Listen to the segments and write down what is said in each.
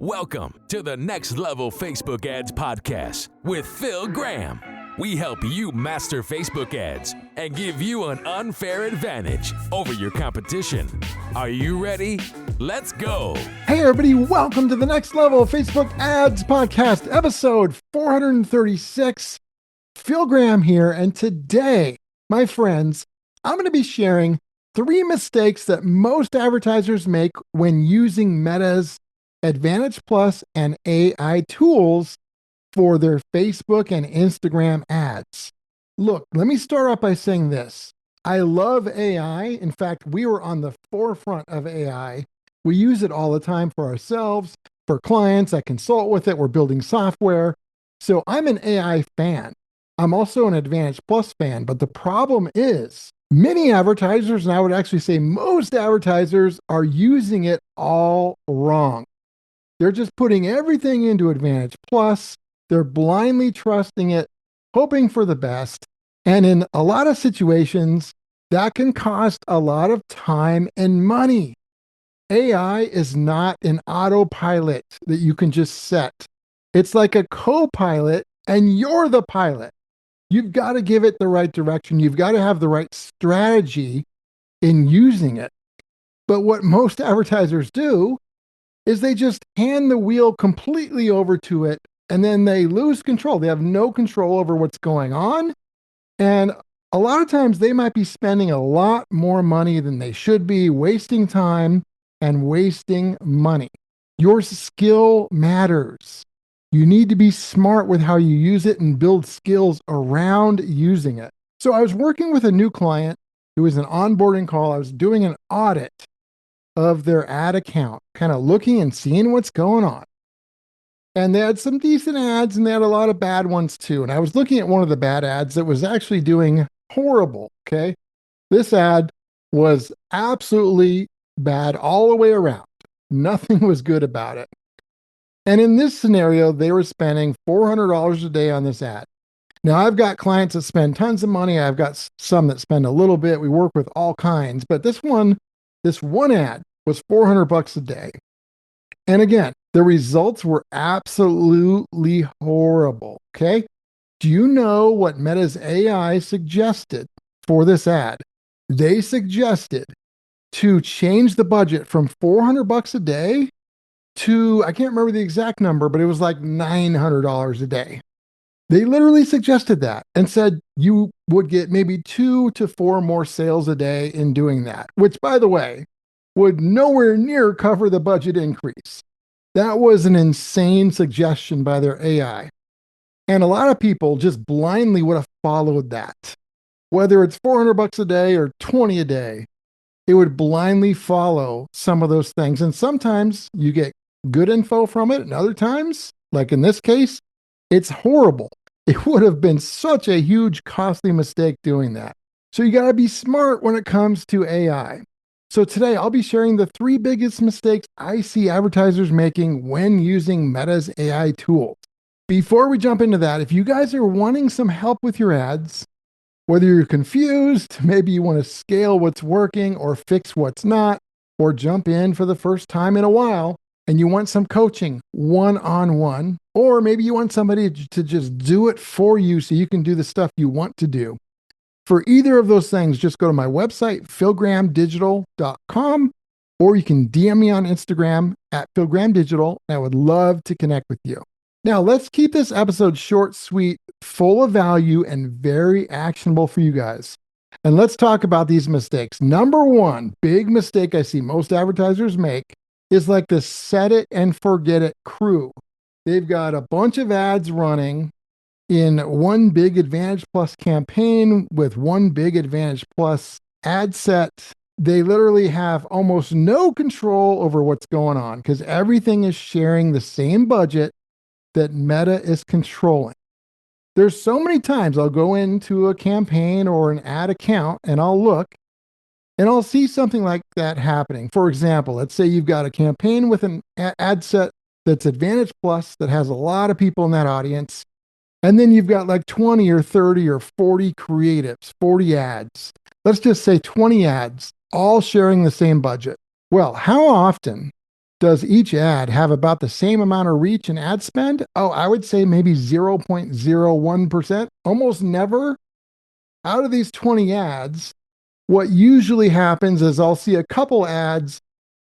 Welcome to the Next Level Facebook Ads Podcast with Phil Graham. We help you master Facebook ads and give you an unfair advantage over your competition. Are you ready? Let's go. Hey everybody, welcome to the Next Level Facebook Ads Podcast, episode 436. Phil Graham here, and today, my friends, I'm going to be sharing 3 mistakes that most advertisers make when using Meta's Advantage Plus and AI tools for their Facebook and Instagram ads. Look, let me start off by saying this. I love AI. In fact, we were on the forefront of AI. We use it all the time for ourselves, for clients. I consult with it. We're building software. So I'm an AI fan. I'm also an Advantage Plus fan. But the problem is many advertisers, and I would actually say most advertisers, are using it all wrong. They're just putting everything into Advantage Plus. They're blindly trusting it, hoping for the best. And in a lot of situations, that can cost a lot of time and money. AI is not an autopilot that you can just set. It's like a co-pilot, and you're the pilot. You've got to give it the right direction. You've got to have the right strategy in using it. But what most advertisers do is they just hand the wheel completely over to it, and then they lose control. They have no control over what's going on. And a lot of times they might be spending a lot more money than they should be, wasting time and wasting money. Your skill matters. You need to be smart with how you use it and build skills around using it. So I was working with a new client. It was an onboarding call. I was doing an audit of their ad account, kind of looking and seeing what's going on. And they had some decent ads and they had a lot of bad ones too. And I was looking at one of the bad ads that was actually doing horrible. Okay. This ad was absolutely bad all the way around. Nothing was good about it. And in this scenario, they were spending $400 a day on this ad. Now, I've got clients that spend tons of money. I've got some that spend a little bit. We work with all kinds, but this one ad was $400 a day. And again, the results were absolutely horrible. Okay. Do you know what Meta's AI suggested for this ad? They suggested to change the budget from $400 a day to, I can't remember the exact number, but it was like $900 a day. They literally suggested that and said you would get maybe 2 to 4 more sales a day in doing that, which, by the way, would nowhere near cover the budget increase. That was an insane suggestion by their AI. And a lot of people just blindly would have followed that. Whether it's $400 a day or 20 a day, it would blindly follow some of those things. And sometimes you get good info from it, and other times, like in this case, it's horrible. It would have been such a huge, costly mistake doing that. So you got to be smart when it comes to AI. So today I'll be sharing the 3 biggest mistakes I see advertisers making when using Meta's AI tools. Before we jump into that, if you guys are wanting some help with your ads, whether you're confused, maybe you want to scale what's working or fix what's not, or jump in for the first time in a while, and you want some coaching one-on-one, or maybe you want somebody to just do it for you so you can do the stuff you want to do. For either of those things, just go to my website, philgrahamdigital.com, or you can DM me on Instagram at philgrahamdigital. I would love to connect with you. Now, let's keep this episode short, sweet, full of value, and very actionable for you guys. And let's talk about these mistakes. Number 1, big mistake I see most advertisers make is like the set it and forget it crew. They've got a bunch of ads running in one big Advantage Plus campaign with one big Advantage Plus ad set. They literally have almost no control over what's going on because everything is sharing the same budget that Meta is controlling. There's so many times I'll go into a campaign or an ad account and I'll look and I'll see something like that happening. For example, let's say you've got a campaign with an ad set that's Advantage Plus that has a lot of people in that audience. And then you've got like 20 or 30 or 40 creatives, 40 ads. Let's just say 20 ads, all sharing the same budget. Well, how often Does each ad have about the same amount of reach and ad spend? Oh, I would say maybe 0.01%. Almost never. Out of these 20 ads, what usually happens is I'll see a couple ads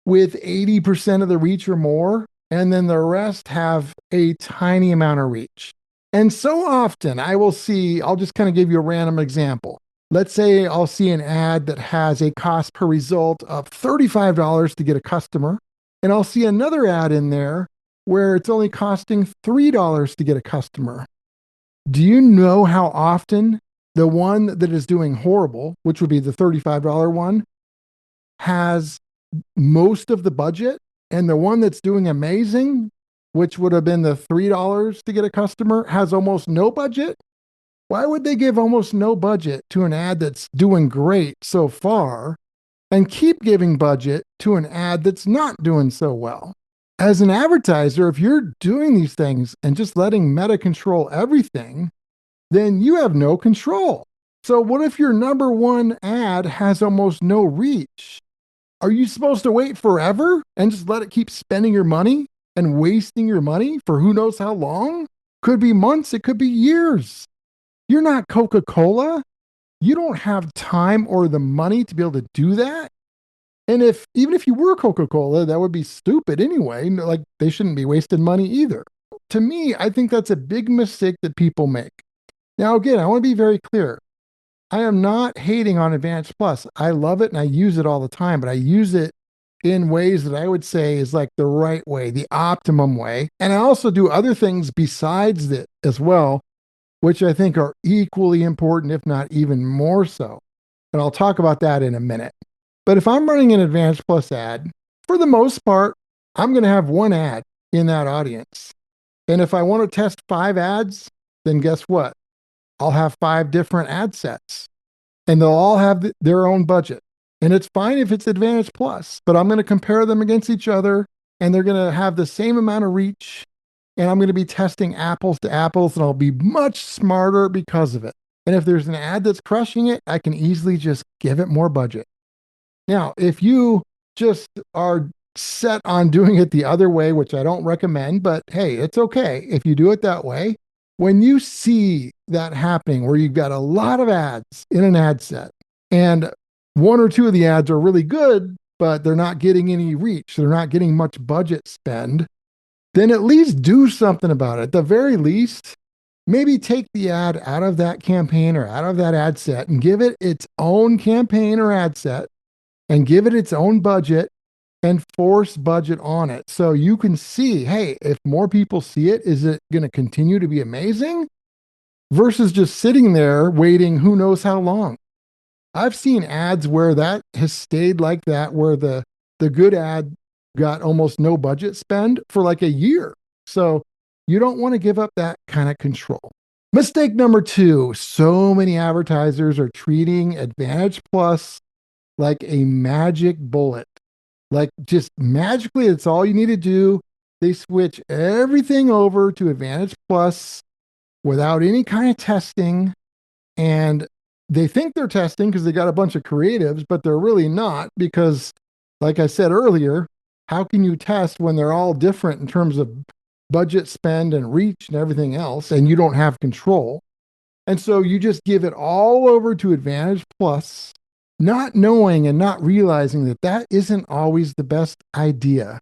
with 80% of the reach or more, and then the rest have a tiny amount of reach. And so often I will see, I'll just kind of give you a random example. Let's say I'll see an ad that has a cost per result of $35 to get a customer, and I'll see another ad in there where it's only costing $3 to get a customer. Do you know how often the one that is doing horrible, which would be the $35 one, has most of the budget, and the one that's doing amazing, which would have been the $3 to get a customer, has almost no budget? Why would they give almost no budget to an ad that's doing great so far and keep giving budget to an ad that's not doing so well? As an advertiser, if you're doing these things and just letting Meta control everything, then you have no control. So what if your number one ad has almost no reach? Are you supposed to wait forever and just let it keep spending your money and wasting your money for who knows how long? Could be months, it could be years. You're not Coca-Cola. You don't have time or the money to be able to do that. And even if you were Coca-Cola, that would be stupid anyway. Like, they shouldn't be wasting money either. To me, I think that's a big mistake that people make. Now, again, I want to be very clear. I am not hating on Advantage Plus. I love it and I use it all the time, but I use it in ways that I would say is like the right way, the optimum way. And I also do other things besides it as well, which I think are equally important, if not even more so. And I'll talk about that in a minute. But if I'm running an Advantage Plus ad, for the most part, I'm going to have one ad in that audience. And if I want to test 5 ads, then guess what? I'll have 5 different ad sets and they'll all have their own budget. And it's fine if it's Advantage Plus, but I'm going to compare them against each other and they're going to have the same amount of reach. And I'm going to be testing apples to apples and I'll be much smarter because of it. And if there's an ad that's crushing it, I can easily just give it more budget. Now, if you just are set on doing it the other way, which I don't recommend, but hey, it's okay if you do it that way. When you see that happening where you've got a lot of ads in an ad set and 1 or 2 of the ads are really good, but they're not getting any reach, they're not getting much budget spend, then at least do something about it. At the very least, maybe take the ad out of that campaign or out of that ad set and give it its own campaign or ad set and give it its own budget and force budget on it. So you can see, hey, if more people see it, is it going to continue to be amazing? Versus just sitting there waiting who knows how long. I've seen ads where that has stayed like that, where the good ad got almost no budget spend for like a year. So you don't want to give up that kind of control. Mistake number 2, so many advertisers are treating Advantage Plus like a magic bullet. Like just magically, it's all you need to do. They switch everything over to Advantage Plus without any kind of testing. And they think they're testing because they got a bunch of creatives, but they're really not because, like I said earlier, how can you test when they're all different in terms of budget spend and reach and everything else, and you don't have control? And so you just give it all over to Advantage Plus, not knowing and not realizing that that isn't always the best idea.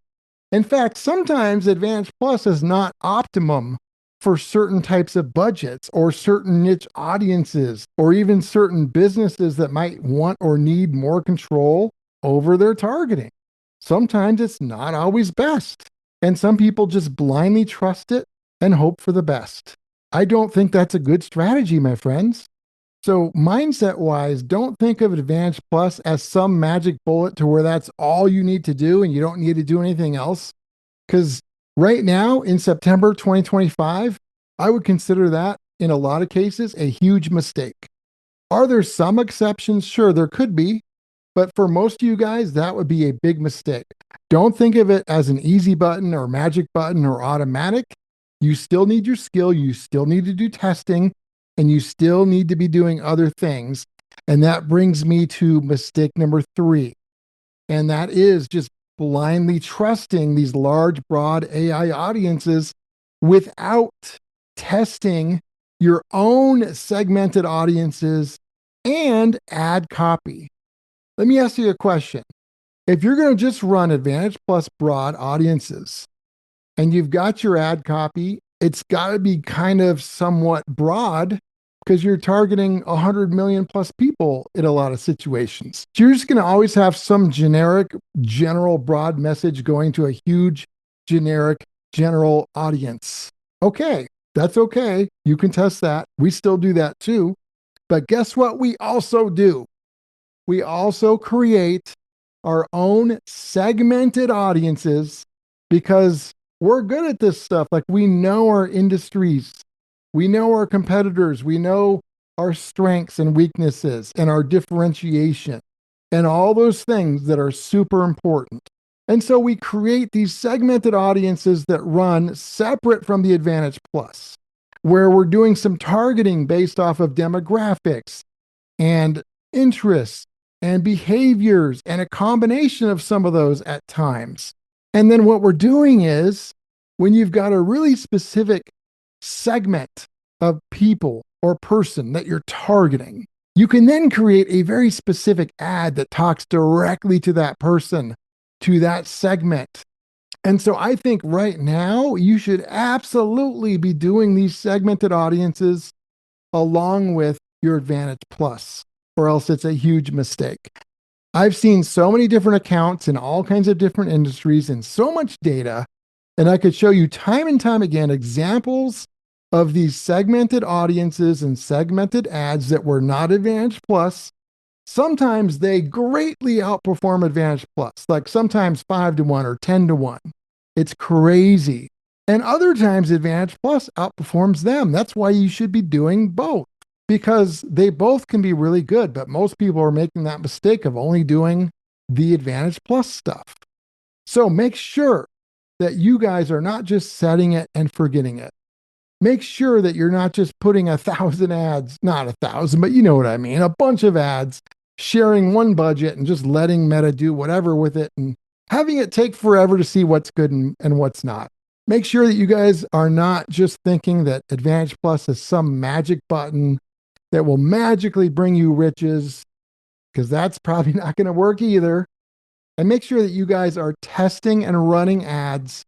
In fact, sometimes Advantage Plus is not optimum for certain types of budgets or certain niche audiences or even certain businesses that might want or need more control over their targeting. Sometimes it's not always best. And some people just blindly trust it and hope for the best. I don't think that's a good strategy, my friends. So mindset wise, don't think of Advantage Plus as some magic bullet to where that's all you need to do and you don't need to do anything else. Because right now in September 2025, I would consider that in a lot of cases a huge mistake. Are there some exceptions? Sure, there could be. But for most of you guys, that would be a big mistake. Don't think of it as an easy button or magic button or automatic. You still need your skill. You still need to do testing. And you still need to be doing other things. And that brings me to mistake number 3. And that is just blindly trusting these large, broad AI audiences without testing your own segmented audiences and ad copy. Let me ask you a question. If you're going to just run Advantage Plus broad audiences and you've got your ad copy, it's got to be kind of somewhat broad because you're targeting 100 million plus people in a lot of situations. So you're just going to always have some generic, general, broad message going to a huge, generic, general audience. Okay, that's okay. You can test that. We still do that too. But guess what we also do? We also create our own segmented audiences because we're good at this stuff. Like we know our industries, we know our competitors, we know our strengths and weaknesses and our differentiation and all those things that are super important. And so we create these segmented audiences that run separate from the Advantage Plus, where we're doing some targeting based off of demographics and interests and behaviors and a combination of some of those at times. And then what we're doing is when you've got a really specific segment of people or person that you're targeting, you can then create a very specific ad that talks directly to that person, to that segment. And so I think right now you should absolutely be doing these segmented audiences along with your Advantage Plus, or else it's a huge mistake. I've seen so many different accounts in all kinds of different industries and so much data, and I could show you time and time again examples of these segmented audiences and segmented ads that were not Advantage Plus. Sometimes they greatly outperform Advantage Plus, like sometimes 5-1 or 10-1. It's crazy. And other times Advantage Plus outperforms them. That's why you should be doing both, because they both can be really good, but most people are making that mistake of only doing the Advantage Plus stuff. So make sure that you guys are not just setting it and forgetting it. Make sure that you're not just putting 1,000 ads, not 1,000, but you know what I mean, a bunch of ads, sharing one budget and just letting Meta do whatever with it and having it take forever to see what's good and what's not. Make sure that you guys are not just thinking that Advantage Plus is some magic button that will magically bring you riches, because that's probably not going to work either. And make sure that you guys are testing and running ads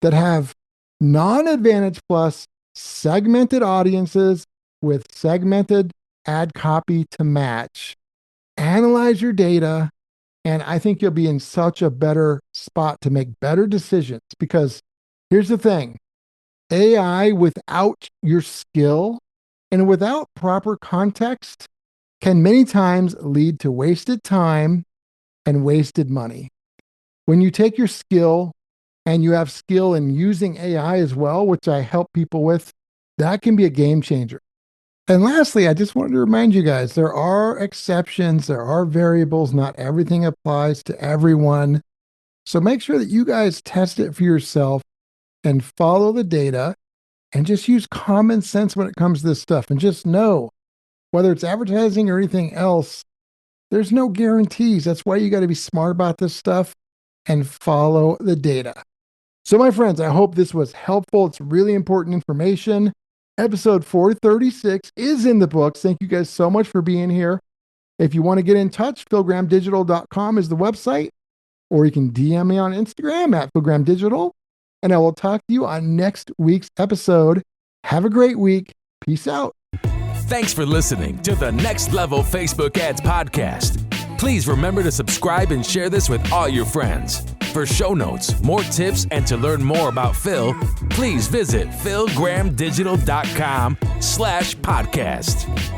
that have non-Advantage Plus segmented audiences with segmented ad copy to match. Analyze your data, and I think you'll be in such a better spot to make better decisions, because here's the thing. AI without your skill and without proper context can many times lead to wasted time and wasted money. When you take your skill and you have skill in using AI as well, which I help people with, that can be a game changer. And lastly, I just wanted to remind you guys, there are exceptions, there are variables, not everything applies to everyone. So make sure that you guys test it for yourself and follow the data and just use common sense when it comes to this stuff. And just know, whether it's advertising or anything else, there's no guarantees. That's why you got to be smart about this stuff and follow the data. So my friends, I hope this was helpful. It's really important information. Episode 436 is in the books. Thank you guys so much for being here. If you want to get in touch, philgramdigital.com is the website, or you can DM me on Instagram at philgramdigital, and I will talk to you on next week's episode. Have a great week. Peace out. Thanks for listening to the Next Level Facebook Ads Podcast. Please remember to subscribe and share this with all your friends. For show notes, more tips, and to learn more about Phil, please visit philgramdigital.com/podcast.